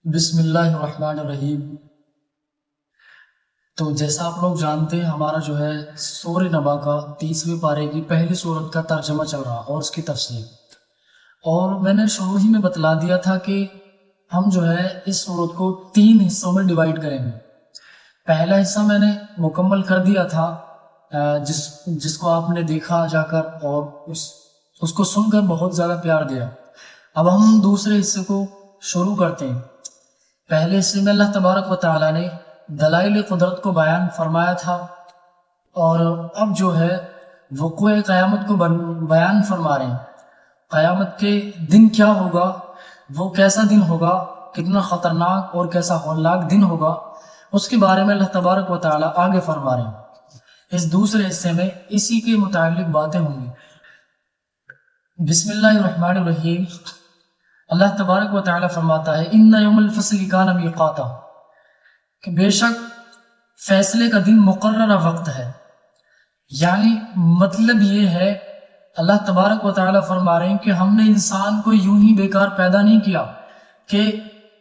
بسم اللہ الرحمن الرحیم۔ تو جیسا آپ لوگ جانتے ہیں ہمارا جو ہے سورہ نبا کا 30ویں پارے کی پہلی سورت کا ترجمہ چل رہا اور اس کی تفسیر، اور میں نے شروع ہی میں بتلا دیا تھا کہ ہم جو ہے اس سورت کو 3 حصوں میں ڈیوائیڈ کریں گے۔ پہلا حصہ میں نے مکمل کر دیا تھا، جس کو آپ نے دیکھا جا کر اور اس کو سن کر بہت زیادہ پیار دیا۔ اب ہم دوسرے حصے کو شروع کرتے ہیں۔ پہلے حصے میں اللہ تبارک و تعالیٰ نے دلائل قدرت کو بیان فرمایا تھا، اور اب جو ہے وقوع قیامت کو بیان فرما رہے ہیں۔ قیامت کے دن کیا ہوگا، وہ کیسا دن ہوگا، کتنا خطرناک اور کیسا ہولناک دن ہوگا، اس کے بارے میں اللہ تبارک و تعالیٰ آگے فرما رہے ہیں۔ اس دوسرے حصے میں اسی کے متعلق باتیں ہوں گی۔ بسم اللہ الرحمن الرحیم۔ اللہ تبارک و تعالیٰ فرماتا ہے ان یوم الفصل کان میقاتا، کہ بے شک فیصلے کا دن مقررہ وقت ہے۔ یعنی مطلب یہ ہے، اللہ تبارک و تعالیٰ فرما رہے ہیں کہ ہم نے انسان کو یوں ہی بیکار پیدا نہیں کیا کہ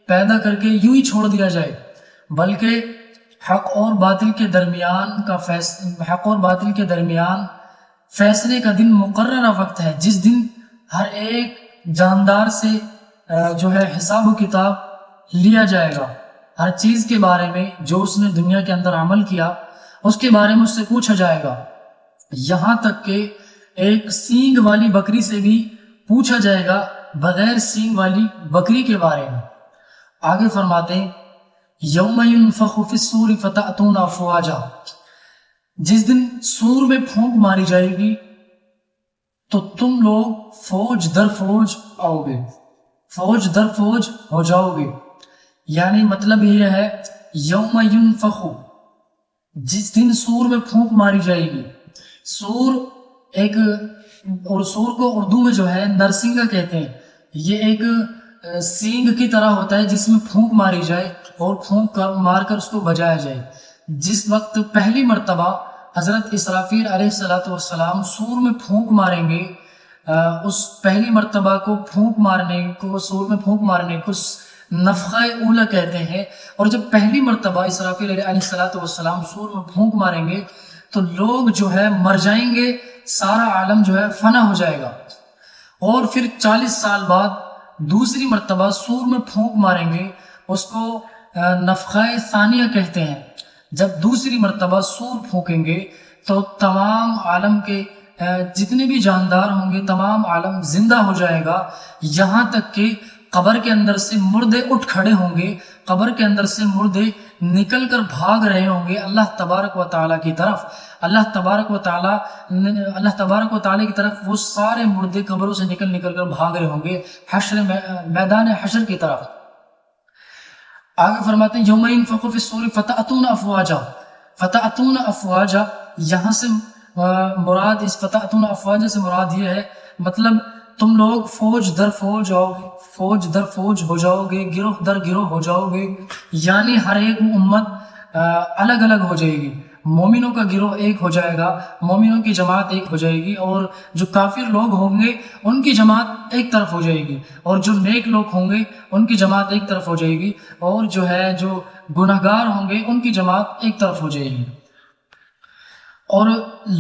پیدا کر کے یوں ہی چھوڑ دیا جائے، بلکہ حق اور باطل کے درمیان فیصلے کا دن مقررہ وقت ہے، جس دن ہر ایک جاندار سے جو ہے حساب و کتاب لیا جائے گا۔ ہر چیز کے بارے میں جو اس نے دنیا کے اندر عمل کیا اس کے بارے میں اس سے پوچھا جائے گا، یہاں تک کہ ایک سینگ والی بکری سے بھی پوچھا جائے گا بغیر سینگ والی بکری کے بارے میں۔ آگے فرماتے ہیں یوم ینفخ فی الصور فتأتون افواجا، جس دن سور میں پھونک ماری جائے گی تو تم لوگ فوج در فوج آؤ گے، فوج در فوج ہو جاؤ گے۔ یعنی مطلب یہ ہے یوم ینفخ، جس دن سور میں پھونک ماری جائے گی۔ سور اور سور کو اردو میں جو ہے نرسنگا کہتے ہیں۔ یہ ایک سینگ کی طرح ہوتا ہے جس میں پھونک ماری جائے اور پھونک مار کر اس کو بجایا جائے۔ جس وقت پہلی مرتبہ حضرت اسرافیل علیہ السلام سور میں پھونک ماریں گے، اس پہلی مرتبہ کو سور میں پھونک مارنے کو نفخہ اولا کہتے ہیں۔ اور جب پہلی مرتبہ اسرافیل علیہ السلام سور میں پھونک ماریں گے تو لوگ جو ہے مر جائیں گے، سارا عالم جو ہے فنا ہو جائے گا۔ اور پھر 40 سال بعد دوسری مرتبہ سور میں پھونک ماریں گے، اس کو نفخہ ثانیہ کہتے ہیں۔ جب دوسری مرتبہ سور پھونکیں گے تو تمام عالم کے جتنے بھی جاندار ہوں گے تمام عالم زندہ ہو جائے گا، یہاں تک کہ قبر کے اندر سے مردے اٹھ کھڑے ہوں گے، قبر کے اندر سے مردے نکل کر بھاگ رہے ہوں گے اللہ تبارک و تعالیٰ کی طرف۔ اللہ تبارک و تعالیٰ کی طرف وہ سارے مردے قبروں سے نکل کر بھاگ رہے ہوں گے میدان حشر کی طرف۔ آگے فرماتے ہیں یوم ینفخ فی الصور فتأتون افواجا، فتأتون افواجا یہاں سے مراد، اس فتأتون افواجا سے مراد یہ ہے، مطلب تم لوگ فوج در فوج آؤ گے، فوج در فوج ہو جاؤ گے، گروہ در گروہ ہو جاؤ گے۔ یعنی ہر ایک امت الگ الگ ہو جائے گی۔ مومنوں کا گروہ ایک ہو جائے گا، مومنوں کی جماعت ایک ہو جائے گی، اور جو کافر لوگ ہوں گے ان کی جماعت ایک طرف ہو جائے گی، اور جو نیک لوگ ہوں گے ان کی جماعت ایک طرف ہو جائے گی، اور جو گناہگار ہوں گے ان کی جماعت ایک طرف ہو جائے گی۔ اور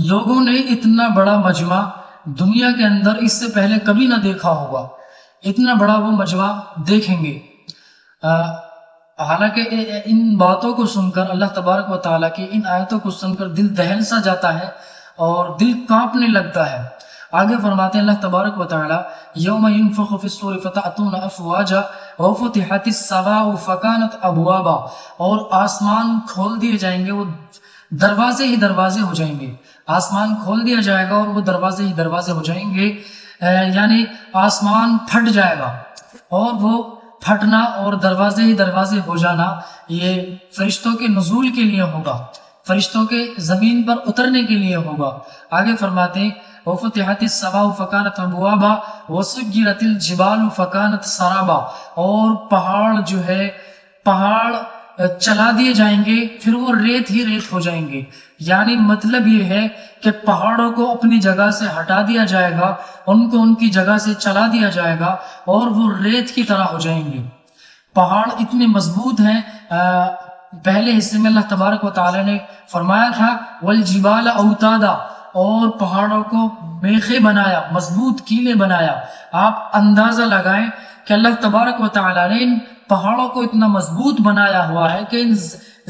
لوگوں نے اتنا بڑا مجمع دنیا کے اندر اس سے پہلے کبھی نہ دیکھا ہوگا، اتنا بڑا وہ مجمع دیکھیں گے۔ حالانکہ ان باتوں کو سن کر، اللہ تبارک و تعالیٰ کی ان آیتوں کو سن کر دل دہل سا جاتا ہے اور دل کانپنے لگتا ہے۔ آگے فرماتے ہیں اللہ تبارک و تعالیٰ یوم ینفخ فی الصور فتأتون افواجا وفتحت السماء فکانت ابوابا، اور آسمان کھول دیے جائیں گے، وہ دروازے ہی دروازے ہو جائیں گے۔ آسمان کھول دیا جائے گا اور وہ دروازے ہی دروازے ہو جائیں گے، یعنی آسمان پھٹ جائے گا، اور وہ پھٹنا اور دروازے ہی دروازے ہو جانا یہ فرشتوں کے نزول کے لیے ہوگا، فرشتوں کے زمین پر اترنے کے لیے ہوگا۔ آگے فرماتے ہیں وفتحت السماء فکانت ابوابا وسجرت الجبال فکانت سرابا، اور پہاڑ چلا دیے جائیں گے، پھر وہ ریت ہی ریت ہو جائیں گے۔ یعنی مطلب یہ ہے کہ پہاڑوں کو اپنی جگہ سے ہٹا دیا جائے گا، ان کو ان کی جگہ سے چلا دیا جائے گا، اور وہ ریت کی طرح ہو جائیں گے۔ پہاڑ اتنے مضبوط ہیں. پہلے حصے میں اللہ تبارک و تعالی نے فرمایا تھا والجبال اوتادا، اور پہاڑوں کو میخے بنایا، مضبوط کیلیں بنایا. آپ اندازہ لگائیں کہ اللہ تبارک و تعالی نے ان پہاڑوں کو اتنا مضبوط بنایا ہوا ہے کہ ان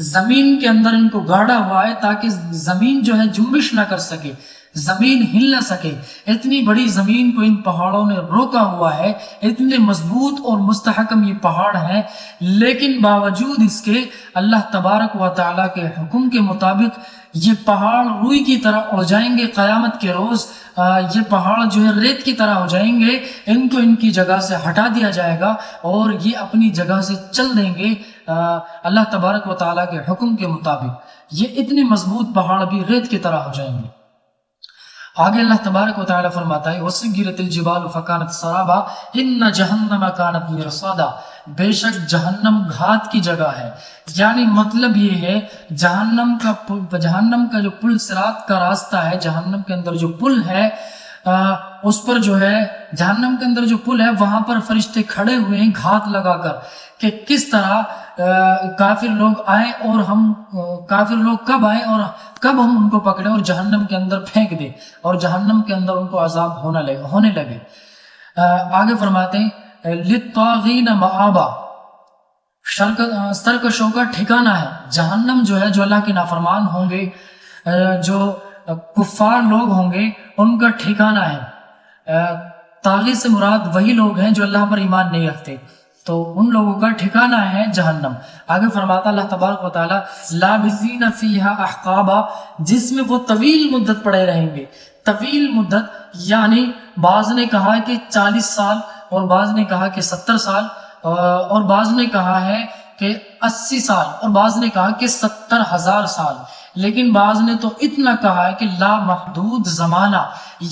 زمین کے اندر ان کو گاڑا ہوا ہے تاکہ زمین جو ہے جنبش نہ کر سکے، زمین ہل نہ سکے. اتنی بڑی زمین کو ان پہاڑوں نے روکا ہوا ہے. اتنے مضبوط اور مستحکم یہ پہاڑ ہیں، لیکن باوجود اس کے اللہ تبارک و تعالیٰ کے حکم کے مطابق یہ پہاڑ روئی کی طرح اڑ جائیں گے. قیامت کے روز یہ پہاڑ جو ہے ریت کی طرح ہو جائیں گے. ان کو ان کی جگہ سے ہٹا دیا جائے گا اور یہ اپنی جگہ سے چل دیں گے اللہ تبارک و تعالیٰ کے حکم کے مطابق. یہ اتنے مضبوط پہاڑ بھی ریت کی طرح ہو جائیں گے. آگے اللہ تبارک و تعالیٰ فرماتا ہے وَسُيِّرَتِ الْجِبَالُ فَكَانَتْ سَرَابًا إِنَّ جَهَنَّمَ كَانَتْ مِرْصَادًا، بے شک جہنم گھات کی جگہ ہے. یعنی مطلب یہ ہے جہنم کا جو پل صراط کا راستہ ہے، جہنم کے اندر جو پل ہے اس پر جو ہے جہنم کے اندر جو پل ہے وہاں پر فرشتے کھڑے ہوئے ہیں گھات لگا کر کہ کس طرح کافر لوگ آئیں اور ہم کافر لوگ کب آئیں اور کب ہم ان کو پکڑیں اور جہنم کے اندر پھینک دیں اور جہنم کے اندر ان کو عذاب ہونے لگے. آگے فرماتے ہیں للطاغین مآبا، سرکشوں کا ٹھکانہ ہے. جہنم جو ہے جو اللہ کے نافرمان ہوں گے، جو کفار لوگ ہوں گے، ان کا ٹھکانہ ہے. طاغی سے مراد وہی لوگ ہیں جو اللہ پر ایمان نہیں رکھتے، تو ان لوگوں کا ٹھکانہ ہے جہنم. آگے فرماتا اللہ تبارک و تعالی لابثین فیہا احقابا، جس میں وہ طویل مدت پڑے رہیں گے. طویل مدت یعنی بعض نے کہا کہ 40 سال اور بعض نے کہا کہ 70 سال اور بعض نے کہا ہے کہ 80 سال اور بعض نے کہا کہ 70,000 سال. لیکن بعض نے تو اتنا کہا ہے کہ لا محدود زمانہ،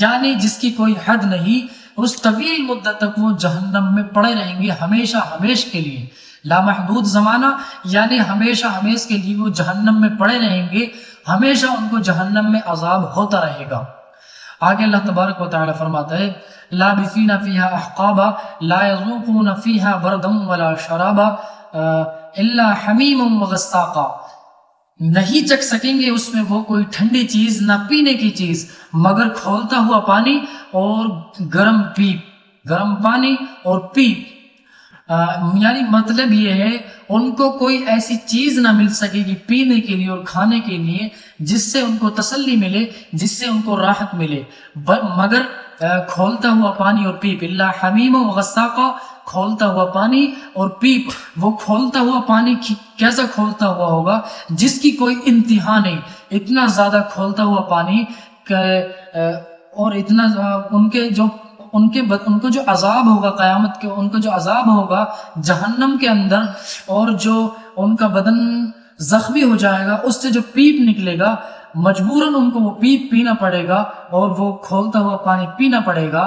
یعنی جس کی کوئی حد نہیں. اس طویل مدت تک وہ جہنم میں پڑے رہیں گے ہمیشہ ہمیش کے لیے. لا محدود زمانہ یعنی ہمیشہ ہمیش کے لیے وہ جہنم میں پڑے رہیں گے، ہمیشہ ان کو جہنم میں عذاب ہوتا رہے گا. آگے اللہ تبارک و تعالی فرماتا ہے لابثین فیہا احقابا لا یذوقون فیہا بردا ولا شرابا الا حمیم وغساقا، نہیں چکھ سکیں گے اس میں وہ کوئی ٹھنڈی چیز نہ پینے کی چیز مگر کھولتا ہوا پانی اور گرم پانی اور پیپ. یعنی مطلب یہ ہے ان کو کوئی ایسی چیز نہ مل سکے گی پینے کے لیے اور کھانے کے لیے جس سے ان کو تسلی ملے، جس سے ان کو راحت ملے، مگر کھولتا ہوا پانی اور پیپ. اللہ حمیم و غساقا، کھولتا ہوا پانی اور پیپ. وہ کھولتا ہوا پانی کیسا کھولتا ہوا ہوگا جس کی کوئی انتہا نہیں. اتنا زیادہ کھولتا ہوا پانی اور اتنا ان کو جو عذاب ہوگا قیامت کے، ان کو جو عذاب ہوگا جہنم کے اندر، اور جو ان کا بدن زخمی ہو جائے گا اس سے جو پیپ نکلے گا مجبوراً ان کو وہ پیپ پینا پڑے گا اور وہ کھولتا ہوا پانی پینا پڑے گا.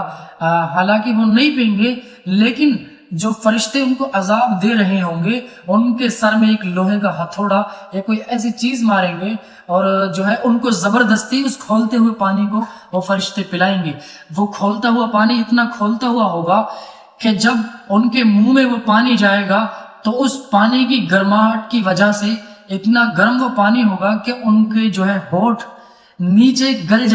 حالانکہ وہ نہیں پئیں گے، لیکن جو فرشتے ان کو عذاب دے رہے ہوں گے ان کے سر میں ایک لوہے کا ہتھوڑا یا کوئی ایسی چیز ماریں گے اور جو ہے ان کو زبردستی اس کھولتے ہوئے پانی کو وہ فرشتے پلائیں گے. وہ کھولتا ہوا پانی اتنا کھولتا ہوا ہوگا کہ جب ان کے منہ میں وہ پانی جائے گا تو اس پانی کی گرماہٹ کی وجہ سے اتنا گرم وہ پانی ہوگا کہ ان کے جو ہے ہونٹ نیچے گل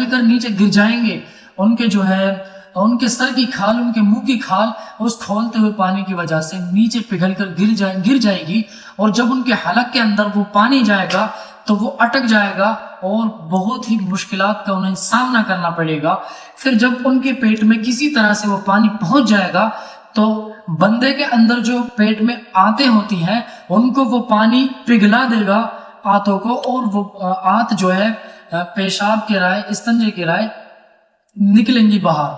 کر نیچے گر جائیں گے. ان کے جو ہے ان کے سر کی کھال، ان کے منہ کی کھال اس کھولتے ہوئے پانی کی وجہ سے نیچے پگھل کر گر جائے گی. اور جب ان کے حلق کے اندر وہ پانی جائے گا تو وہ اٹک جائے گا اور بہت ہی مشکلات کا انہیں سامنا کرنا پڑے گا. پھر جب ان کے پیٹ میں کسی طرح سے وہ پانی پہنچ جائے گا تو بندے کے اندر جو پیٹ میں آنتیں ہوتی ہیں ان کو وہ پانی پگھلا دے گا آنتوں کو، اور وہ آنت جو ہے پیشاب کے رائے، استنجے کے رائے نکلیں گی باہر.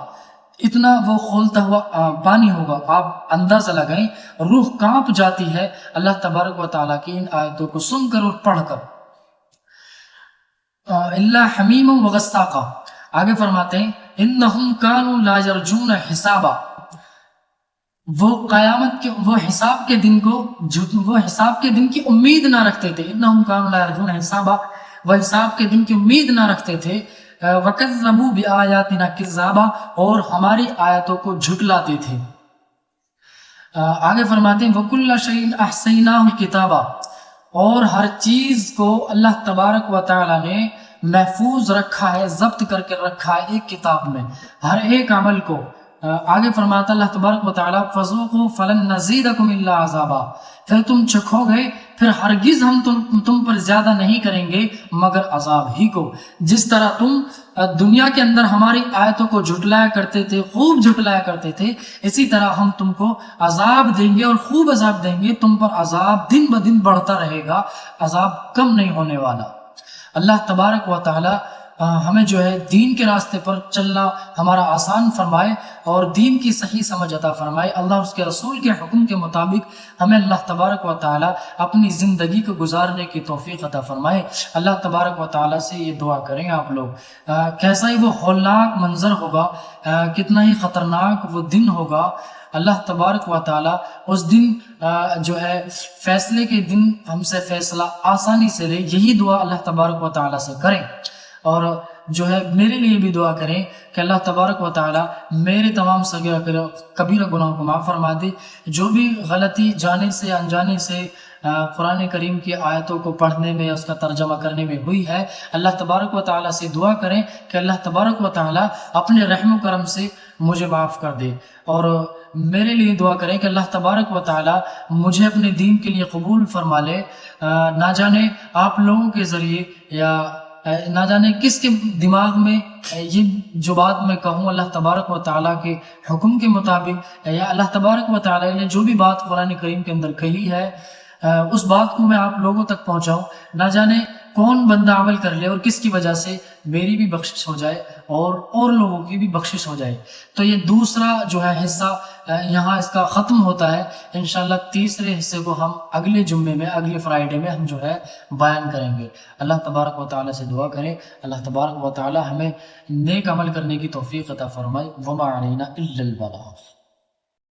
اتنا وہ کھولتا ہوا پانی ہوگا. آپ اندازہ لگائیں، روح کانپ جاتی ہے اللہ تبارک و تعالیٰ کی ان آیتوں کو سن کر اور پڑھ کر. اللہ حمیم و غساقا. آگے فرماتے ہیں انہم کانوا لا یرجون حسابا، وہ قیامت کے وہ حساب کے دن کی امید نہ رکھتے تھے. انہم کانوا لا یرجون حسابا، وہ حساب کے دن کی امید نہ رکھتے تھے. وَكَذَّبُوا بِآيَاتِنَا كِذَّابًا، اور ہماری آیتوں کو جھٹلاتے تھے. آگے فرماتے ہیں وَكُلَّ شَيْءٍ أَحْصَيْنَاهُ كِتَابًا، اور ہر چیز کو اللہ تبارک و تعالی نے محفوظ رکھا ہے، ضبط کر کے رکھا ہے ایک کتاب میں، ہر ایک عمل کو۔ آگے فرماتا اللہ تبارک و تعالی فَذُوقُوا فَلَن نَّزِيدَكُمْ إِلَّا عَذَابًا، پھر تم چکھو گے پھر ہرگز ہم تم پر زیادہ نہیں کریں گے مگر عذاب ہی کو۔ جس طرح تم دنیا کے اندر ہماری آیتوں کو جھٹلایا کرتے تھے، خوب جھٹلایا کرتے تھے، اسی طرح ہم تم کو عذاب دیں گے اور خوب عذاب دیں گے، تم پر عذاب دن بدن بڑھتا رہے گا، عذاب کم نہیں ہونے والا۔ اللہ تبارک و تعالی ہمیں جو ہے دین کے راستے پر چلنا ہمارا آسان فرمائے اور دین کی صحیح سمجھ عطا فرمائے۔ اللہ اس کے رسول کے حکم کے مطابق ہمیں اللہ تبارک و تعالی اپنی زندگی کو گزارنے کی توفیق عطا فرمائے۔ اللہ تبارک و تعالی سے یہ دعا کریں آپ لوگ، کیسا ہی وہ ہولناک منظر ہوگا، کتنا ہی خطرناک وہ دن ہوگا۔ اللہ تبارک و تعالی اس دن جو ہے فیصلے کے دن ہم سے فیصلہ آسانی سے لے، یہی دعا اللہ تبارک و تعالی سے کریں۔ اور جو ہے میرے لیے بھی دعا کریں کہ اللہ تبارک و تعالی میرے تمام صغیرہ کبیرہ گناہوں کو معاف فرما دے۔ جو بھی غلطی جانے سے انجانے سے قرآن کریم کی آیتوں کو پڑھنے میں، اس کا ترجمہ کرنے میں ہوئی ہے، اللہ تبارک و تعالی سے دعا کریں کہ اللہ تبارک و تعالی اپنے رحم و کرم سے مجھے معاف کر دے۔ اور میرے لیے دعا کریں کہ اللہ تبارک و تعالی مجھے اپنے دین کے لیے قبول فرما لے۔ نہ جانے آپ لوگوں کے ذریعے یا نہ جانے کس کے دماغ میں یہ جو بات میں کہوں اللہ تبارک و تعالیٰ کے حکم کے مطابق، یا اللہ تبارک و تعالیٰ نے جو بھی بات قرآن کریم کے اندر کہی ہے اس بات کو میں آپ لوگوں تک پہنچاؤں۔ نہ جانے کون بندہ عمل کر لے اور کس کی وجہ سے میری بھی بخشش ہو جائے اور لوگوں کی بھی بخشش ہو جائے۔ تو یہ دوسرا جو ہے حصہ یہاں اس کا ختم ہوتا ہے۔ انشاءاللہ تیسرے حصے کو ہم اگلے جمعے میں، اگلے فرائیڈے میں ہم جو ہے بیان کریں گے۔ اللہ تبارک و تعالیٰ سے دعا کریں اللہ تبارک و تعالیٰ ہمیں نیک عمل کرنے کی توفیق عطا فرمائے۔ وما علینا الا البلاغ۔